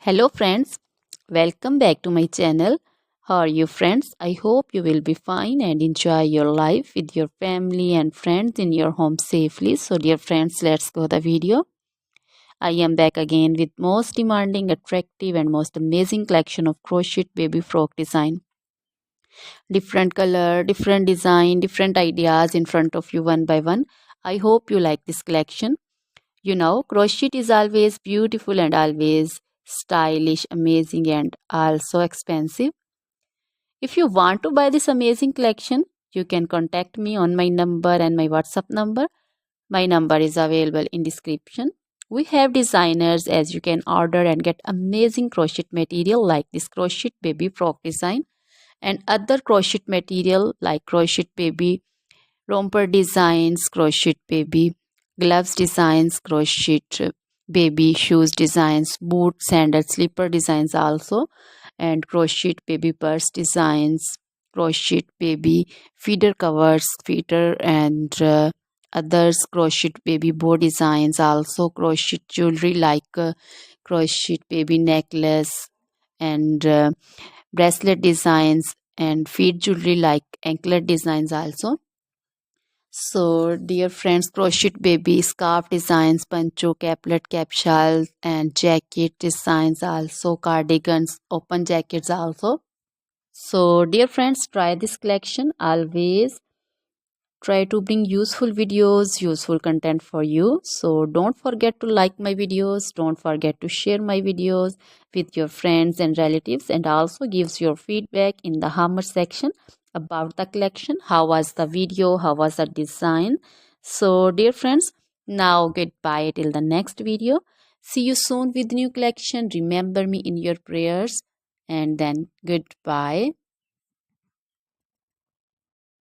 Hello friends, welcome back to my channel. How are you friends? I hope you will be fine and enjoy your life with your family and friends in your home safely. So dear friends, let's go the video. I am back again with most demanding, attractive and most amazing collection of crochet baby frock design. Different color, different design, different ideas in front of you one by one. I hope you like this collection. Crochet is always beautiful and always stylish, amazing, and also expensive. If you want to buy this amazing collection, you can contact me on my number and my WhatsApp number. My number is available in description. We have designers as you can order and get amazing crochet material like this crochet baby frock design and other crochet material like crochet baby romper designs, crochet baby gloves designs, crochet baby shoes designs, boot, sandal, slipper designs also, and crochet baby purse designs, crochet baby feeder covers, feeder and others, crochet baby bow designs also, crochet jewelry like crochet baby necklace and bracelet designs and feet jewelry like anklet designs also. So, dear friends, crochet baby scarf designs, pancho, caplet, capsule, and jacket designs also, cardigans, open jackets also. So, dear friends, try this collection. Always try to bring useful videos, useful content for you. So, don't forget to like my videos. Don't forget to share my videos with your friends and relatives, and also gives your feedback in the hammer section about the collection. How was the video? How was the design? So dear friends, now goodbye till the next video. See you soon with new collection. Remember me in your prayers, and then goodbye.